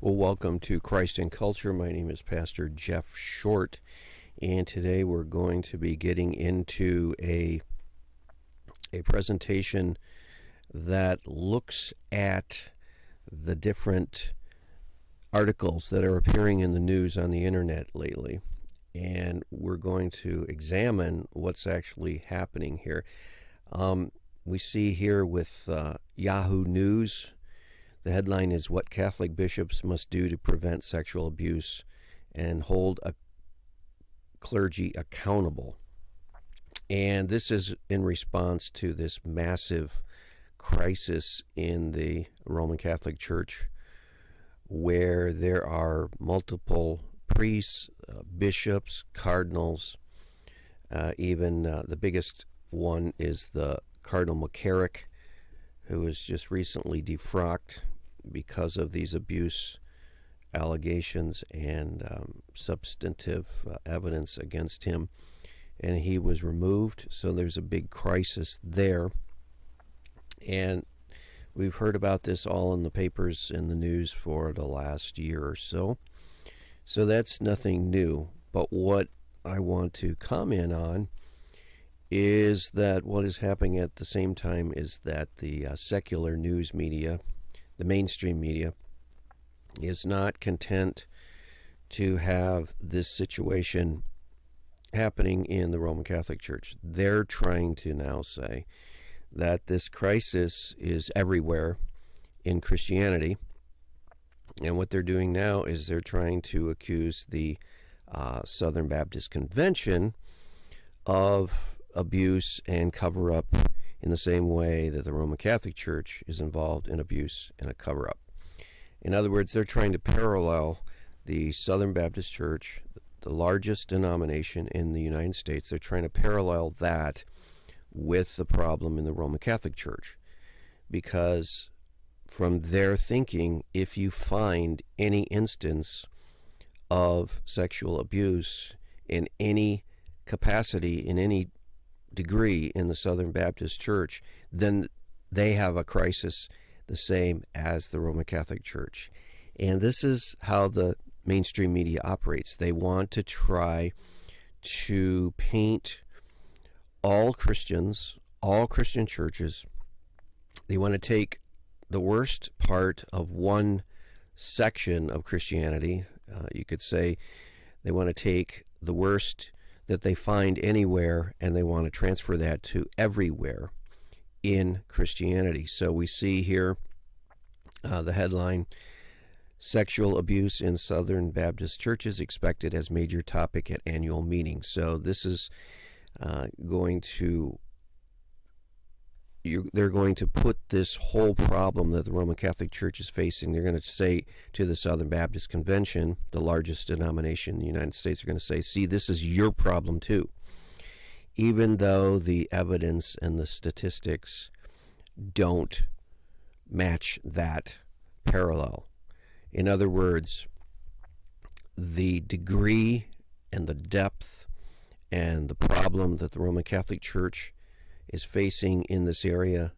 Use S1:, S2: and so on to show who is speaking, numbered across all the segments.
S1: Well, welcome to Christ and Culture. My name is Pastor Jeff Short, and today we're going to be getting into a presentation that looks at the different articles that are appearing in the news on the internet lately, and we're going to examine what's actually happening here. We see here with Yahoo News, the headline is "What Catholic Bishops Must Do to Prevent Sexual Abuse and Hold a Clergy Accountable." And this is in response to this massive crisis in the Roman Catholic Church, where there are multiple priests, bishops, cardinals, even the biggest one is the Cardinal McCarrick, who was just recently defrocked because of these abuse allegations and substantive evidence against him, and he was removed. So there's a big crisis there, and we've heard about this all in the papers and the news for the last year or so. So that's nothing new. But what I want to comment on is that what is happening at the same time is that the secular news media, the mainstream media, is not content to have this situation happening in the Roman Catholic Church. They're trying to now say that this crisis is everywhere in Christianity, and what they're doing now is they're trying to accuse the Southern Baptist Convention of abuse and cover-up in the same way that the Roman Catholic Church is involved in abuse and a cover-up. In other words, they're trying to parallel the Southern Baptist Church, the largest denomination in the United States. They're trying to parallel that with the problem in the Roman Catholic Church, because from their thinking, if you find any instance of sexual abuse in any capacity, in any degree in the Southern Baptist Church, then they have a crisis the same as the Roman Catholic Church. And this is how the mainstream media operates. They want to try to paint all Christians, all Christian churches. They want to take the worst part of one section of Christianity. You could say they want to take the worst that they find anywhere, and they want to transfer that to everywhere in Christianity. So we see here the headline, "Sexual Abuse in Southern Baptist Churches Expected as Major Topic at Annual Meeting." So this is they're going to put this whole problem that the Roman Catholic Church is facing. They're going to say to the Southern Baptist Convention, the largest denomination in the United States, they're going to say, see, this is your problem too. Even though the evidence and the statistics don't match that parallel. In other words, the degree and the depth and the problem that the Roman Catholic Church is facing in this area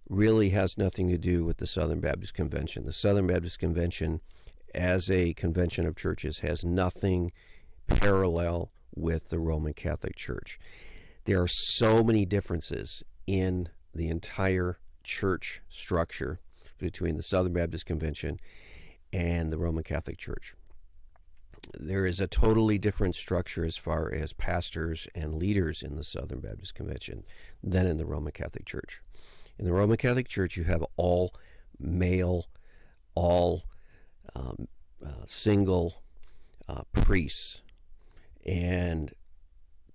S1: really has nothing to do with the Southern Baptist Convention. The Southern Baptist Convention, as a convention of churches, has nothing parallel with the Roman Catholic Church. There are so many differences in the entire church structure between the Southern Baptist Convention and the Roman Catholic Church. There is a totally different structure as far as pastors and leaders in the Southern Baptist Convention than in the Roman Catholic Church. In the Roman Catholic Church, you have all male, all single priests, and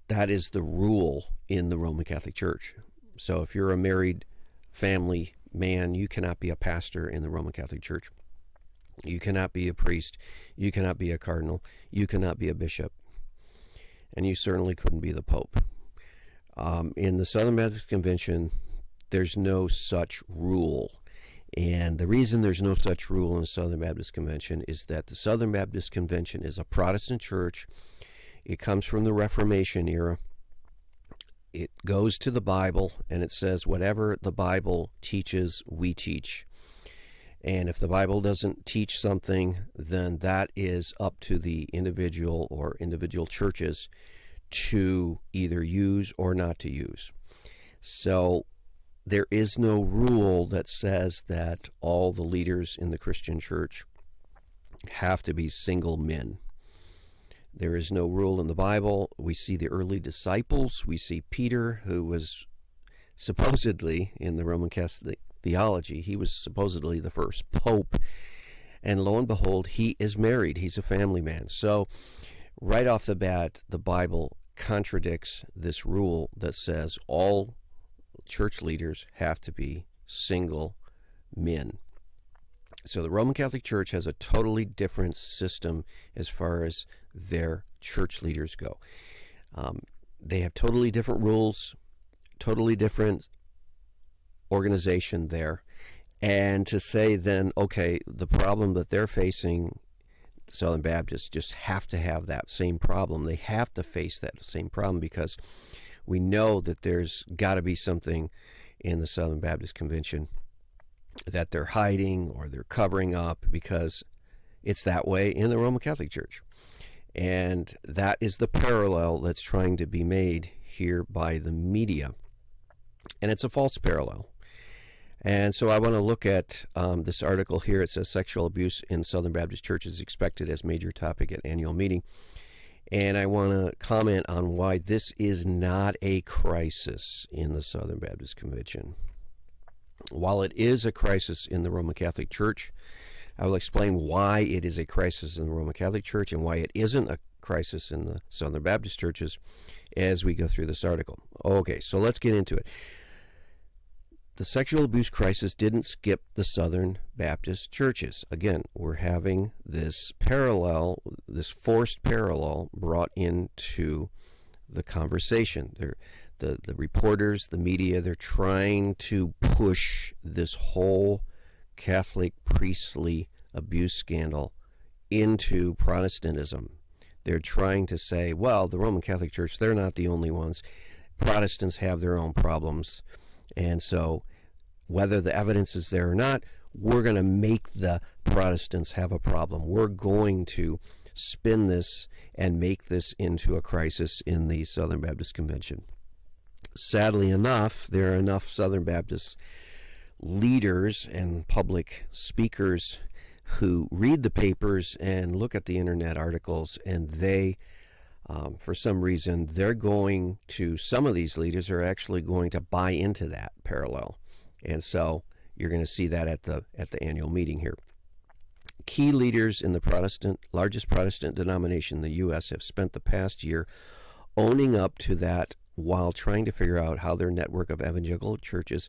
S1: that is the rule in the Roman Catholic Church. So if you're a married family man, you cannot be a pastor in the Roman Catholic Church. You cannot be a priest. You cannot be a cardinal. You cannot be a bishop. And you certainly couldn't be the Pope. In the Southern Baptist Convention, there's no such rule. And the reason there's no such rule in the Southern Baptist Convention is that the Southern Baptist Convention is a Protestant church. It comes from the Reformation era. It goes to the Bible, and it says whatever the Bible teaches, we teach. And if the Bible doesn't teach something, then that is up to the individual or individual churches to either use or not to use. So there is no rule that says that all the leaders in the Christian church have to be single men. There is no rule in the Bible. We see the early disciples. We see Peter, who was supposedly, in the Roman Catholic theology, he was supposedly the first pope. And lo and behold, he is married. He's a family man. So right off the bat, the Bible contradicts this rule that says all church leaders have to be single men. So the Roman Catholic Church has a totally different system as far as their church leaders go. They have totally different rules, totally different organization there. And to say then, okay, the problem that they're facing, Southern Baptists just have to have that same problem. They have to face that same problem because we know that there's got to be something in the Southern Baptist Convention that they're hiding or they're covering up, because it's that way in the Roman Catholic Church. And that is the parallel that's trying to be made here by the media. And it's a false parallel. And so I want to look at this article here. It says sexual abuse in Southern Baptist churches expected as major topic at annual meeting. And I want to comment on why this is not a crisis in the Southern Baptist Convention. While it is a crisis in the Roman Catholic Church, I will explain why it is a crisis in the Roman Catholic Church and why it isn't a crisis in the Southern Baptist churches as we go through this article. Okay, so let's get into it. The sexual abuse crisis didn't skip the Southern Baptist churches. Again, we're having this parallel, this forced parallel brought into the conversation. The reporters, the media, they're trying to push this whole Catholic priestly abuse scandal into Protestantism. They're trying to say, well, the Roman Catholic Church, they're not the only ones. Protestants have their own problems. And so whether the evidence is there or not, we're going to make the Protestants have a problem. We're going to spin this and make this into a crisis in the Southern Baptist Convention. Sadly enough, there are enough Southern Baptist leaders and public speakers who read the papers and look at the internet articles, and they, for some reason, some of these leaders are actually going to buy into that parallel. And so you're going to see that at the annual meeting here. Key leaders in the largest Protestant denomination in the U.S. have spent the past year owning up to that while trying to figure out how their network of evangelical churches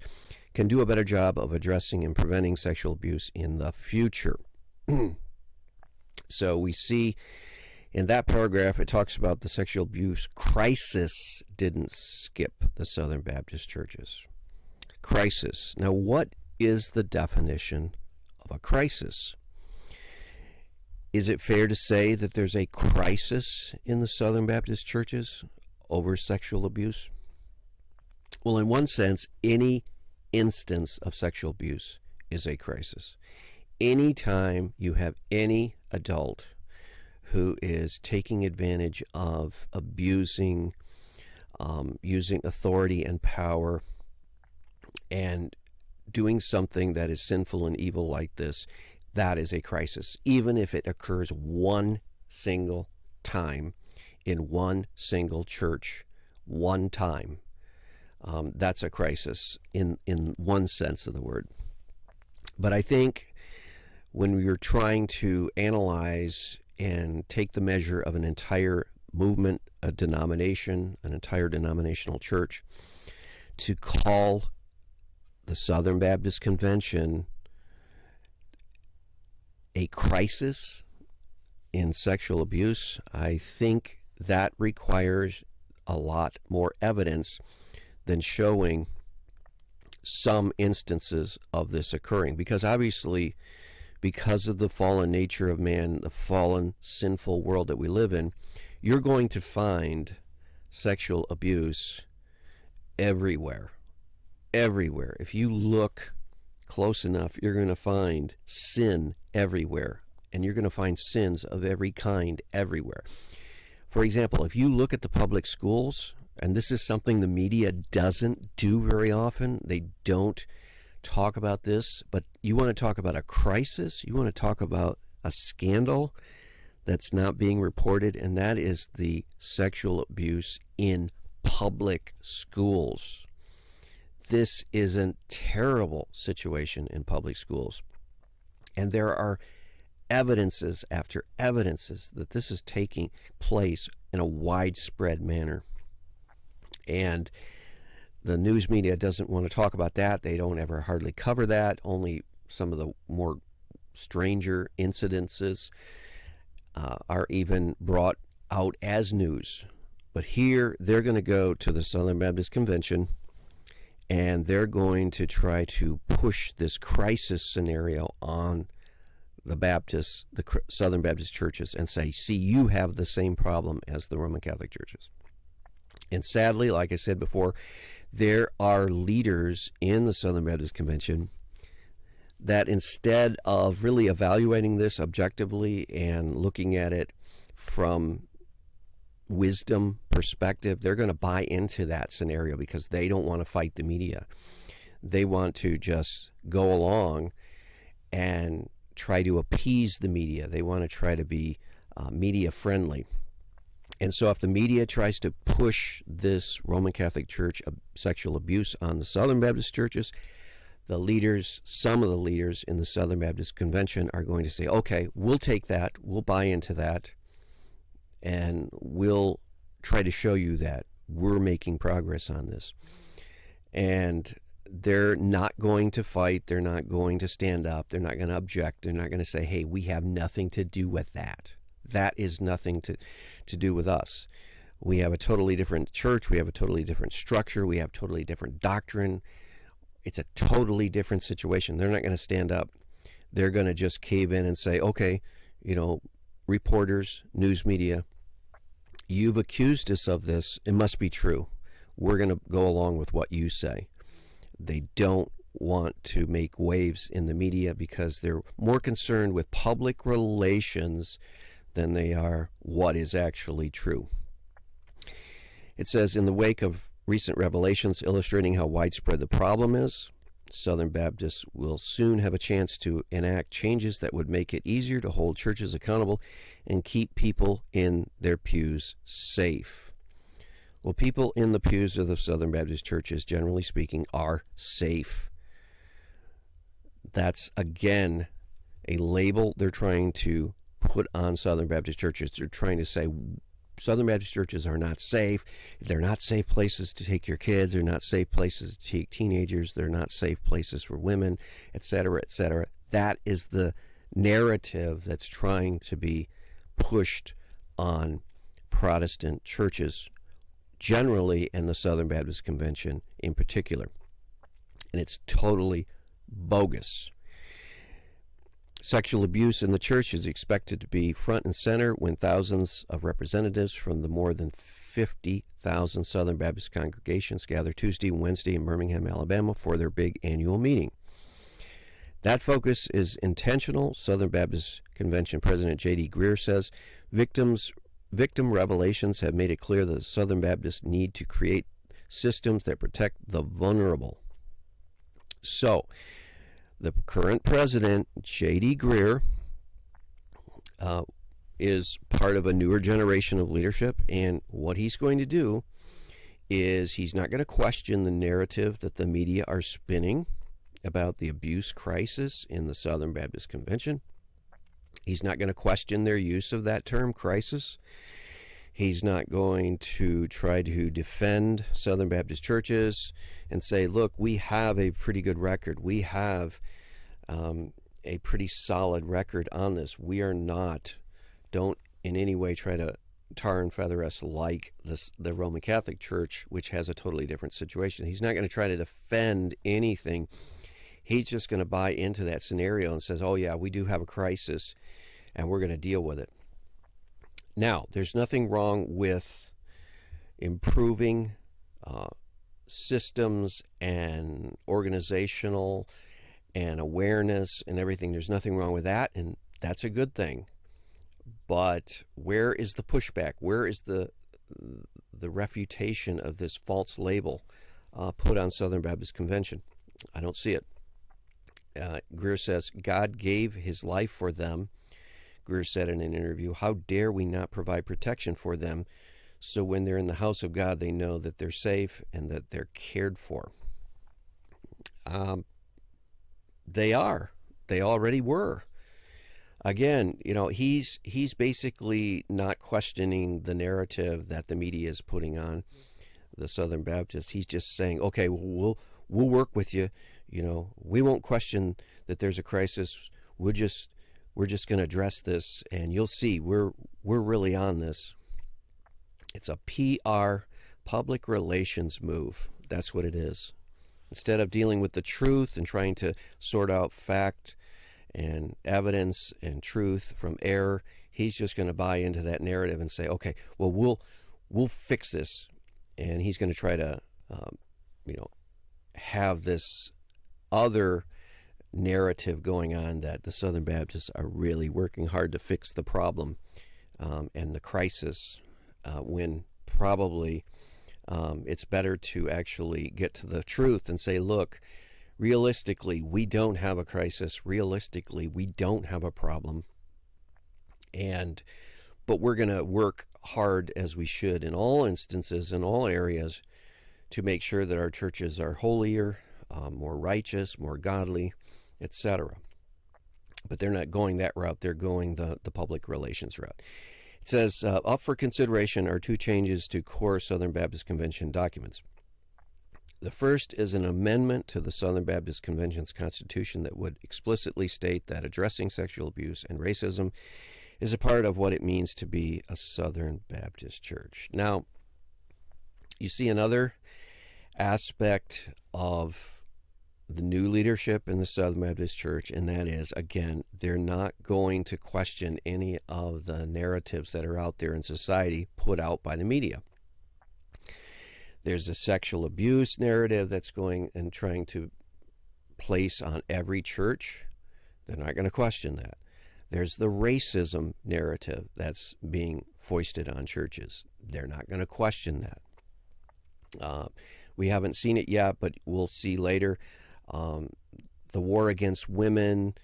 S1: can do a better job of addressing and preventing sexual abuse in the future. So we see in that paragraph, it talks about the sexual abuse crisis didn't skip the Southern Baptist churches. Crisis. Now, what is the definition of a crisis? Is it fair to say that there's a crisis in the Southern Baptist churches over sexual abuse? Well, in one sense, any instance of sexual abuse is a crisis. Anytime you have any adult who is taking advantage of abusing, using authority and power, and doing something that is sinful and evil like this, that is a crisis. Even if it occurs one single time in one single church, one time, that's a crisis in one sense of the word. But I think when you're trying to analyze and take the measure of an entire movement, a denomination, an entire denominational church, to call the Southern Baptist Convention a crisis in sexual abuse, I think that requires a lot more evidence than showing some instances of this occurring. Because obviously, because of the fallen nature of man, the fallen, sinful world that we live in, you're going to find sexual abuse everywhere. Everywhere. If you look close enough, you're going to find sin everywhere. And you're going to find sins of every kind everywhere. For example, if you look at the public schools, and this is something the media doesn't do very often, they don't talk about this, but you want to talk about a crisis, you want to talk about a scandal that's not being reported, and that is the sexual abuse in public schools. This is a terrible situation in public schools. And there are evidences after evidences that this is taking place in a widespread manner. And the news media doesn't want to talk about that. They don't ever hardly cover that. Only some of the more stranger incidences are even brought out as news. But here they're going to go to the Southern Baptist Convention, and they're going to try to push this crisis scenario on the Baptists, the Southern Baptist churches, and say, see, you have the same problem as the Roman Catholic churches. And sadly, like I said before, there are leaders in the Southern Baptist Convention that instead of really evaluating this objectively and looking at it from wisdom perspective, they're going to buy into that scenario because they don't want to fight the media. They want to just go along and try to appease the media. They want to try to be media friendly. And so if the media tries to push this Roman Catholic Church sexual abuse on the Southern Baptist churches, the leaders, some of the leaders in the Southern Baptist Convention are going to say, okay, we'll take that, we'll buy into that, and we'll try to show you that we're making progress on this. And they're not going to fight. They're not going to stand up. They're not going to object. They're not going to say, hey, we have nothing to do with that. That is nothing to do with us. We have a totally different church. We have a totally different structure. We have totally different doctrine. It's a totally different situation. They're not going to stand up. They're going to just cave in and say, okay, reporters, news media, you've accused us of this. It must be true. We're going to go along with what you say. They don't want to make waves in the media because they're more concerned with public relations than they are what is actually true. It says, in the wake of recent revelations illustrating how widespread the problem is, Southern Baptists will soon have a chance to enact changes that would make it easier to hold churches accountable and keep people in their pews safe. Well, people in the pews of the Southern Baptist churches, generally speaking, are safe. That's, again, a label they're trying to put on Southern Baptist churches. They're trying to say Southern Baptist churches are not safe. They're not safe places to take your kids. They're not safe places to take teenagers. They're not safe places for women, etc., etc. That is the narrative that's trying to be pushed on Protestant churches generally, and the Southern Baptist Convention in particular. And it's totally bogus. Sexual abuse in the church is expected to be front and center when thousands of representatives from the more than 50,000 Southern Baptist congregations gather Tuesday and Wednesday in Birmingham, Alabama for their big annual meeting. That focus is intentional. Southern Baptist Convention President J.D. Greer says victim revelations have made it clear that the Southern Baptists need to create systems that protect the vulnerable. So, the current president, J.D. Greer, is part of a newer generation of leadership, and what he's going to do is he's not going to question the narrative that the media are spinning about the abuse crisis in the Southern Baptist Convention. He's not going to question their use of that term, crisis. He's not going to try to defend Southern Baptist churches and say, look, we have a pretty good record. We have a pretty solid record on this. We are not, don't in any way try to tar and feather us like the Roman Catholic Church, which has a totally different situation. He's not going to try to defend anything. He's just going to buy into that scenario and says, oh yeah, we do have a crisis and we're going to deal with it. Now, there's nothing wrong with improving systems and organizational and awareness and everything. There's nothing wrong with that, and that's a good thing. But where is the pushback? Where is the refutation of this false label put on Southern Baptist Convention? I don't see it. Greer says, God gave his life for them. Greer said in an interview, how dare we not provide protection for them so when they're in the house of God, they know that they're safe and that they're cared for. They are. They already were. Again, he's basically not questioning the narrative that the media is putting on the Southern Baptists. He's just saying, okay, we'll work with you. We won't question that there's a crisis. We're just going to address this, and you'll see we're really on this. It's a PR, public relations move. That's what it is. Instead of dealing with the truth and trying to sort out fact and evidence and truth from error, he's just going to buy into that narrative and say, okay, well, we'll fix this. And he's going to try to, have this other narrative going on that the Southern Baptists are really working hard to fix the problem and the crisis, when probably it's better to actually get to the truth and say, look, realistically, we don't have a crisis. Realistically, we don't have a problem. But we're going to work hard, as we should in all instances, in all areas, to make sure that our churches are holier, more righteous, more godly, etc. But they're not going that route. They're going the public relations route. It says, up for consideration are two changes to core Southern Baptist Convention documents. The first is an amendment to the Southern Baptist Convention's Constitution that would explicitly state that addressing sexual abuse and racism is a part of what it means to be a Southern Baptist church. Now, you see another aspect of the new leadership in the Southern Baptist Church, and that is, again, they're not going to question any of the narratives that are out there in society put out by the media. There's a sexual abuse narrative that's going and trying to place on every church. They're not going to question that. There's the racism narrative that's being foisted on churches. They're not going to question that. We haven't seen it yet, but we'll see later. The war against women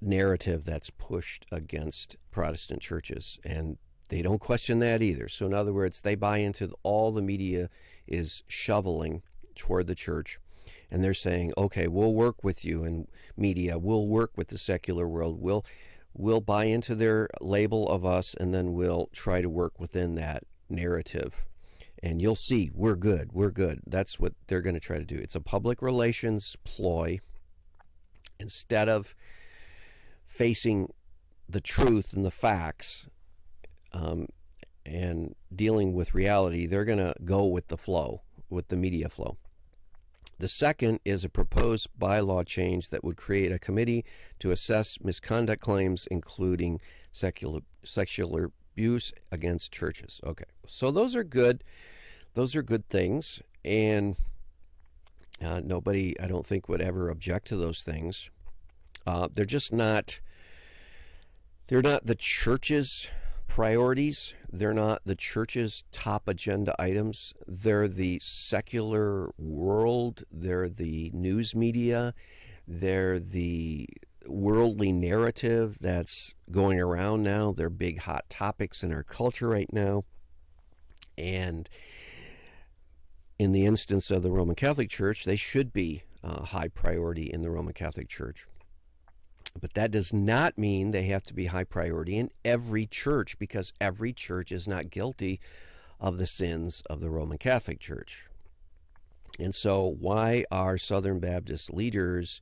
S1: narrative that's pushed against Protestant churches, and they don't question that either. So in other words, they buy into all the media is shoveling toward the church, and they're saying, okay, we'll work with you in media, we'll work with the secular world, we'll buy into their label of us, and then we'll try to work within that narrative. And you'll see, we're good. That's what they're going to try to do. It's a public relations ploy. Instead of facing the truth and the facts and dealing with reality, they're going to go with the flow, with the media flow. The second is a proposed bylaw change that would create a committee to assess misconduct claims, including sexual abuse against churches. Okay, so those are good. Those are good things, and nobody, I don't think, would ever object to those things. They're just not. They're not the church's priorities. They're not the church's top agenda items. They're the secular world. They're the news media. They're the worldly narrative that's going around now. They're big hot topics in our culture right now. And in the instance of the Roman Catholic Church, they should be high priority in the Roman Catholic Church. But that does not mean they have to be high priority in every church, because every church is not guilty of the sins of the Roman Catholic Church. And so why are Southern Baptist leaders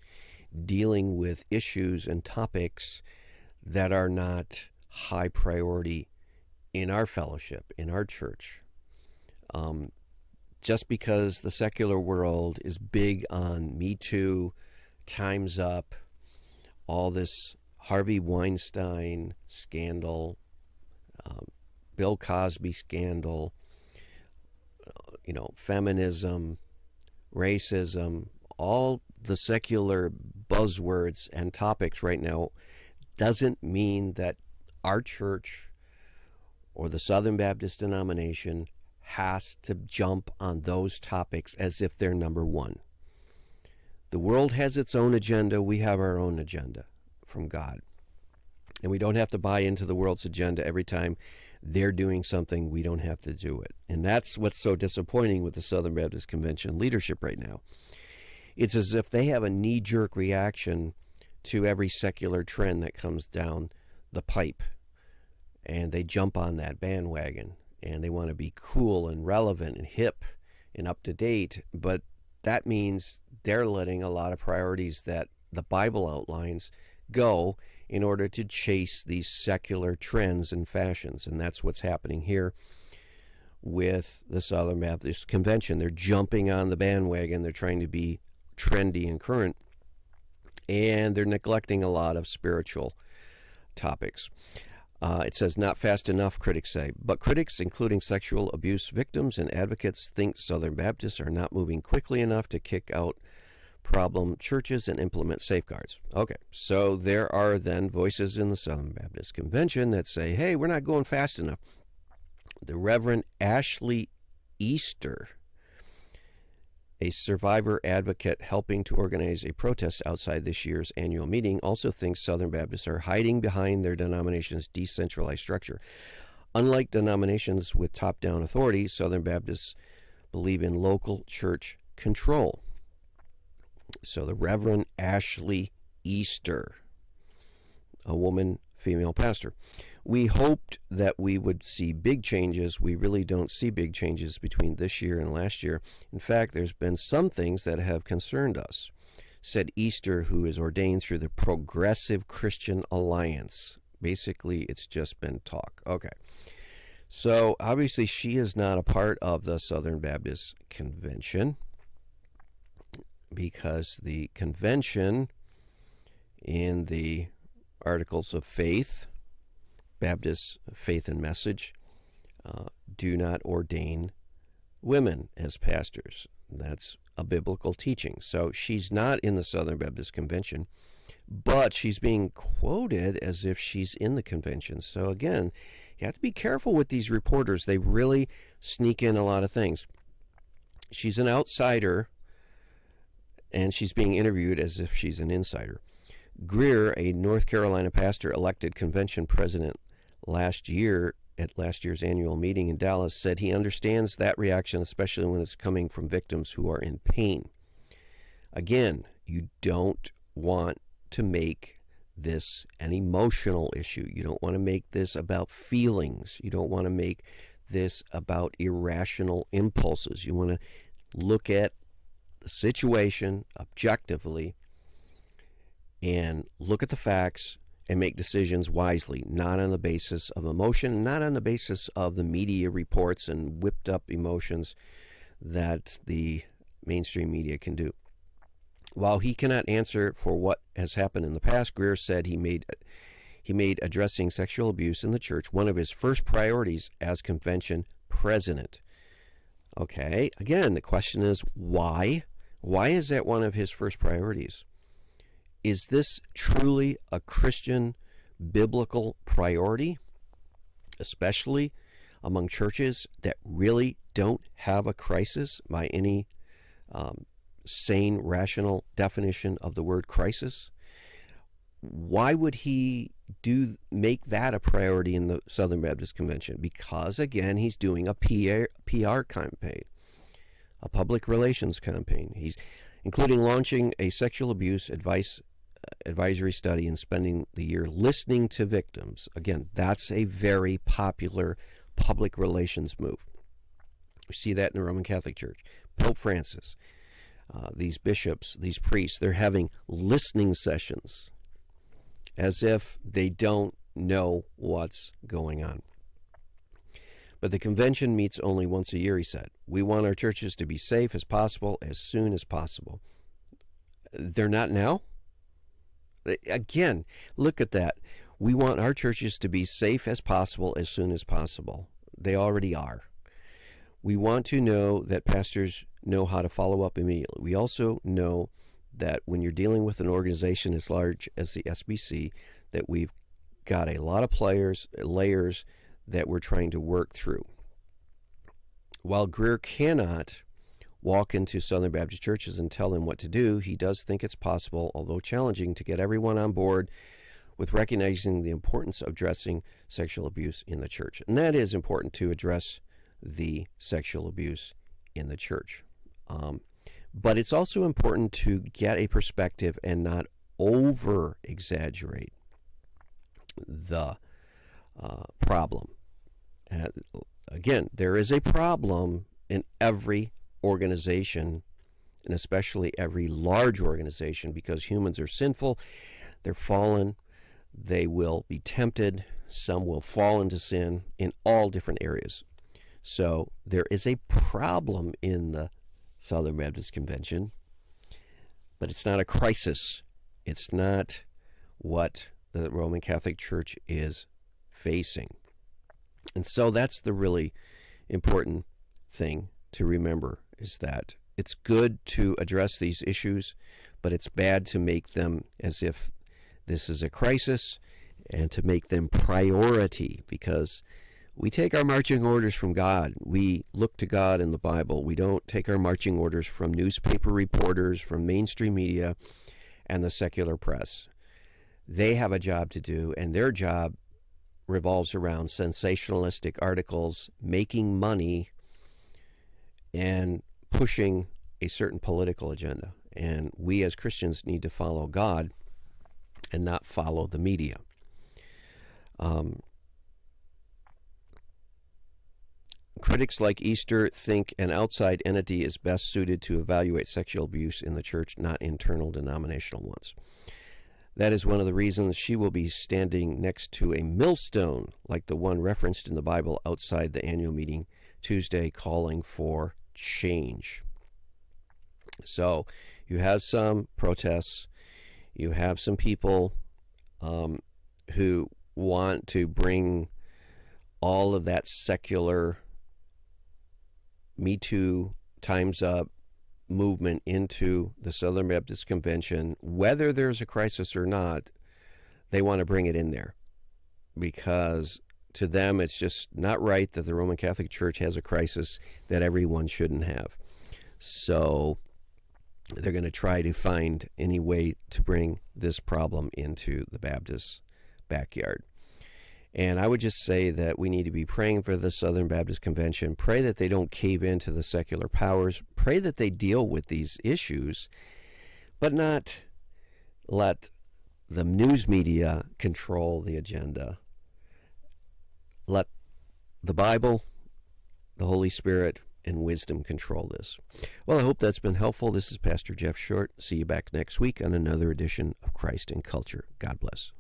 S1: dealing with issues and topics that are not high priority in our fellowship, in our church? Just because the secular world is big on Me Too, Time's Up, all this Harvey Weinstein scandal, Bill Cosby scandal, feminism, racism, all the secular buzzwords and topics right now doesn't mean that our church or the Southern Baptist denomination has to jump on those topics as if they're number one. The world has its own agenda. We have our own agenda from God. And we don't have to buy into the world's agenda every time they're doing something. We don't have to do it. And that's what's so disappointing with the Southern Baptist Convention leadership right now. It's as if they have a knee-jerk reaction to every secular trend that comes down the pipe. And they jump on that bandwagon. And they want to be cool and relevant and hip and up to date. But that means they're letting a lot of priorities that the Bible outlines go in order to chase these secular trends and fashions. And that's what's happening here with the Southern Baptist Convention. They're jumping on the bandwagon. They're trying to be trendy and current. And they're neglecting a lot of spiritual topics. It says, not fast enough, critics say. But critics, including sexual abuse victims and advocates, think Southern Baptists are not moving quickly enough to kick out problem churches and implement safeguards. Okay, so there are then voices in the Southern Baptist Convention that say, hey, we're not going fast enough. The Reverend Ashley Easter, a survivor advocate helping to organize a protest outside this year's annual meeting, also thinks Southern Baptists are hiding behind their denomination's decentralized structure. Unlike denominations with top-down authority, Southern Baptists believe in local church control. So the Reverend Ashley Easter, a woman, female pastor. We hoped that we would see big changes. We really don't see big changes between this year and last year. In fact, there's been some things that have concerned us, said Easter, who is ordained through the Progressive Christian Alliance. Basically, it's just been talk. Okay. So obviously she is not a part of the Southern Baptist Convention, because the convention in the Articles of Faith, Baptist Faith and Message, do not ordain women as pastors. That's a biblical teaching. So she's not in the Southern Baptist Convention, but she's being quoted as if she's in the convention. So again, you have to be careful with these reporters. They really sneak in a lot of things. She's an outsider, and she's being interviewed as if she's an insider. Greer, a North Carolina pastor elected convention president last year at last year's annual meeting in Dallas, said he understands that reaction, especially when it's coming from victims who are in pain. Again, you don't want to make this an emotional issue. You don't want to make this about feelings. You don't want to make this about irrational impulses. You want to look at the situation objectively and look at the facts and make decisions wisely, not on the basis of emotion, not on the basis of the media reports and whipped up emotions that the mainstream media can do. While he cannot answer for what has happened in the past, Greer said he made addressing sexual abuse in the church one of his first priorities as convention president. Okay, again, the question is why? Why is that one of his first priorities? Is this truly a Christian biblical priority, especially among churches that really don't have a crisis by any sane, rational definition of the word crisis? Why would he make that a priority in the Southern Baptist Convention? Because, again, he's doing a PR campaign, a public relations campaign. He's including launching a sexual abuse advisory study and spending the year listening to victims. Again, that's a very popular public relations move. We see that in the Roman Catholic Church. Pope Francis, these bishops, these priests, they're having listening sessions as if they don't know what's going on. But the convention meets only once a year, he said. We want our churches to be safe as possible, as soon as possible. They're not now? Again, look at that. We want our churches to be safe as possible, as soon as possible. They already are. We want to know that pastors know how to follow up immediately. We also know that when you're dealing with an organization as large as the SBC, that we've got a lot of layers that we're trying to work through. While Greer cannot walk into Southern Baptist churches and tell them what to do, he does think it's possible, although challenging, to get everyone on board with recognizing the importance of addressing sexual abuse in the church. And that is important, to address the sexual abuse in the church. But it's also important to get a perspective and not over-exaggerate the problem. Again, there is a problem in every organization, and especially every large organization, because humans are sinful, they're fallen, they will be tempted, some will fall into sin in all different areas. So there is a problem in the Southern Baptist Convention, but it's not a crisis. It's not what the Roman Catholic Church is facing. And so that's the really important thing to remember, is that it's good to address these issues, but it's bad to make them as if this is a crisis and to make them priority, because we take our marching orders from God. We look to God in the Bible. We don't take our marching orders from newspaper reporters, from mainstream media, and the secular press. They have a job to do, and their job revolves around sensationalistic articles, making money, and pushing a certain political agenda. And we as Christians need to follow God and not follow the media. Critics like Easter think an outside entity is best suited to evaluate sexual abuse in the church, not internal denominational ones. That is one of the reasons she will be standing next to a millstone like the one referenced in the Bible outside the annual meeting Tuesday, calling for change. So you have some protests, you have some people who want to bring all of that secular Me Too, Time's Up movement into the Southern Baptist Convention. Whether there's a crisis or not, they want to bring it in there, because to them it's just not right that the Roman Catholic Church has a crisis that everyone shouldn't have. So they're going to try to find any way to bring this problem into the Baptist backyard. And I would just say that we need to be praying for the Southern Baptist Convention. Pray that they don't cave into the secular powers. Pray that they deal with these issues, but not let the news media control the agenda. Let the Bible, the Holy Spirit, and wisdom control this. Well, I hope that's been helpful. This is Pastor Jeff Short. See you back next week on another edition of Christ in Culture. God bless.